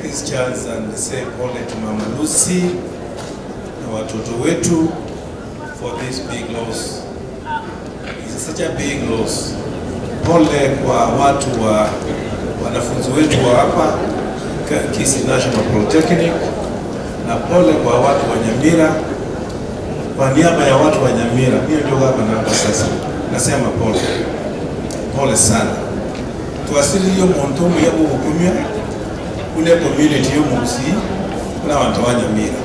this chance and say pole to Mama Lucy na watoto wetu for this big loss. It's such a big loss. Pole kwa watu wa wanafunzi wetu wa hapa KISII National Polytechnic, na pole kwa watu wa Nyamira. Kwa niaba ya watu wa Nyamira, mimi ndio hapa na hapa sasa nasema pole. Pole sana. Tuwasili hiyo montomo ya kuhukumia kule community hiyo Musi kuna watu wa Nyamira.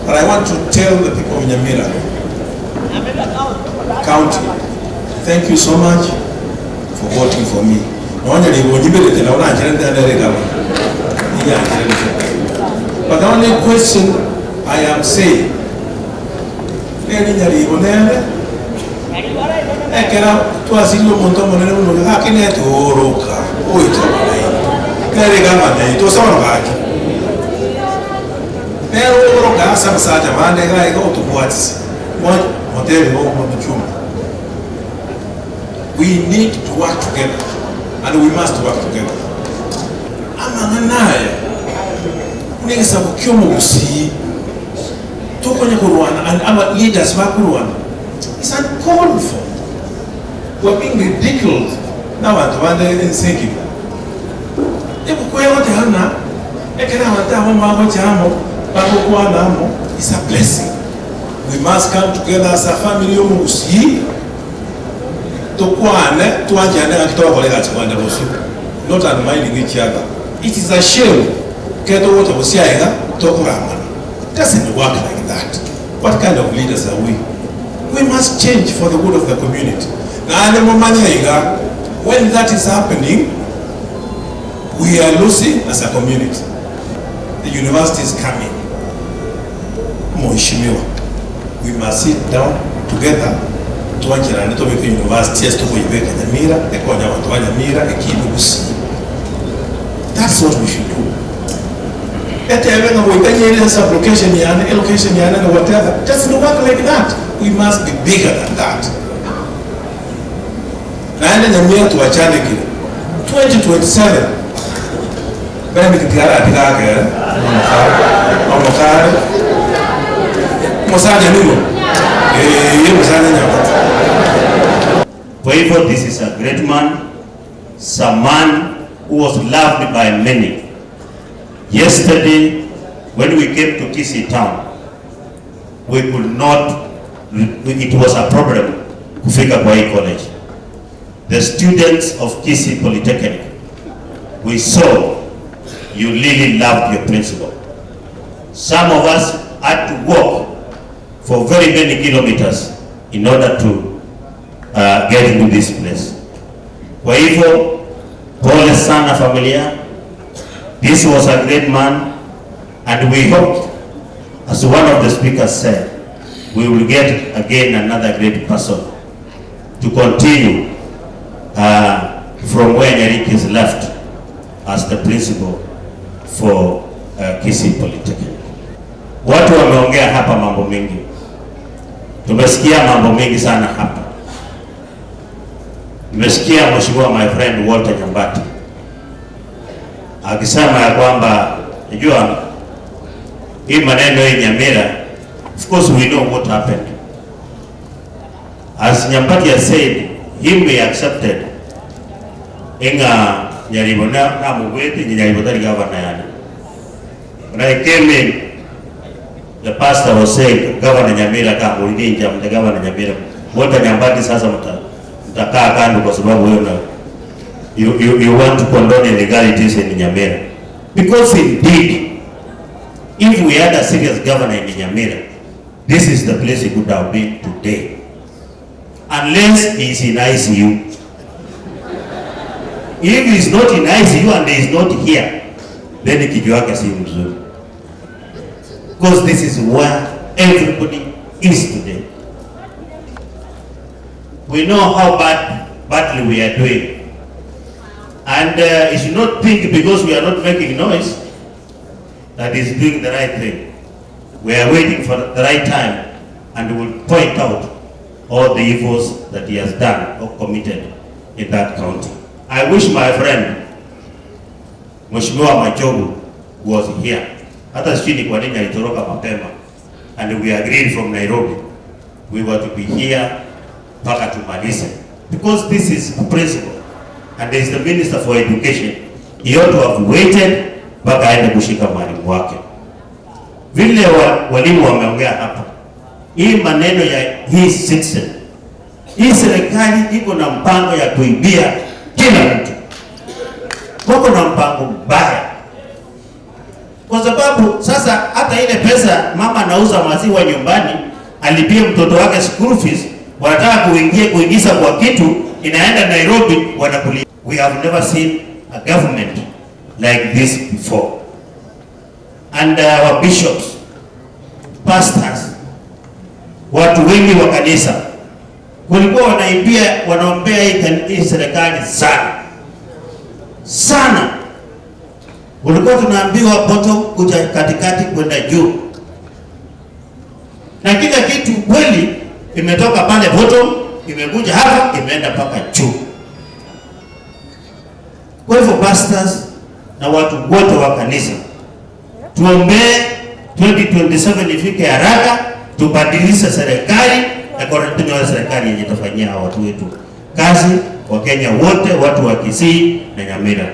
But I want to tell the people of Nyamira County, thank you so much for voting for me. Naona nilipojibele tena unaanza ndani kama. But the only question I am saying, Nyaribo nene ekera twasilo monto monene uno hakine toroka oito nere gama ne to sawa ngaki pero oroka sasa jamani ngai go to boats what hotel go mchuma. We need to work together and we must work together. Ama naye ningesa kukyomo gusi tokonya kurwana and our leaders ba kurwana. It's uncalled for. We're being ridiculed. Now I want to say it. It's a blessing. We must come together as a family. Not undermining each other. It is a shame. Doesn't work like that. What kind of leaders are we? We must change for the good of the community. When that is happening, we are losing as a community. The university is coming. We must sit down together to make the university to Nyamira, that's what we should do. Allocation and whatever doesn't work like that. We must be bigger than that. Naenda Nyamira tuachane kile 2027 bali nikigara atikake omokare mosanya nimo mosanya nyama. For hivyo, this is a great man, some man who was loved by many. Yesterday when we came to KISII town, we could not, it was a problem kufika kwa hii college. The students of KISII Polytechnic, we saw you really loved your principal. Some of us had to walk for very many kilometers in order to get into this place. Kwa hivyo, pole sana familia. This was a great man, and we hope, as one of the speakers said, we will get again another great person to continue from where Nyariki'S left as the principal for KISII Polytechnic. Watu wameongea hapa mambo mengi. Tumesikia mambo mengi sana hapa. Nimesikia mheshimiwa my friend Walter Nyambati akisema ya kwamba unajua hii maneno ya Nyamira, of course we know what happened. As Nyambati has said, him we accepted inga Nyaribo na mugwete Nyaribo tari governor yani. When I came in, the pastor was saying Governor Nyamira kama ulinja mta Governor Nyamira Walter Nyambati sasa mtakaa kando kwa sababu wewe you want to condone illegalities in Nyamira. Because indeed, if we had a serious governor in Nyamira, this is the place he could have been today. Unless he is in ICU. If he is not in ICU and he is not here, then kijuake si mzuri. Because this is where everybody is today. We know how badly we are doing. And you should not think because we are not making noise that is doing the right thing. We are waiting for the right time and we will point out all the evils that he has done or committed in that county. I wish my friend Mheshimiwa Machogu was here. Hata sijui ni kwa nini alitoroka mapema. And we agreed from Nairobi we were to be here mpaka tumalize, because this is a principle and there is the Minister for Education. He ought to have waited mpaka aende kushika mwalimu wake. Vile walimu wameongea hapa, hii maneno ya hii citizen, hii serikali iko na mpango ya kuibia kila mtu. Wako na mpango mbaya, kwa sababu sasa hata ile pesa mama anauza maziwa nyumbani alipie mtoto wake school fees, wanataka kuingiza kwa kitu inaenda Nairobi wanakulia. We have never seen a government like this before. And our bishops, pastors, watu wengi wa kanisa walikuwa wanaombea hii serikali sana. Walikuwa tunaambiwa bottom kuja katikati kwenda juu, na kila kitu kweli imetoka pale bottom imekuja hapa imeenda mpaka juu. Kwa hivyo pastors na watu wote wa kanisa, tuombee 2027 ifike haraka, tubadilishe serikali na kwa serikali yenye itafanyia watu wetu kazi, wa Kenya wote, watu wa KISII na Nyamira.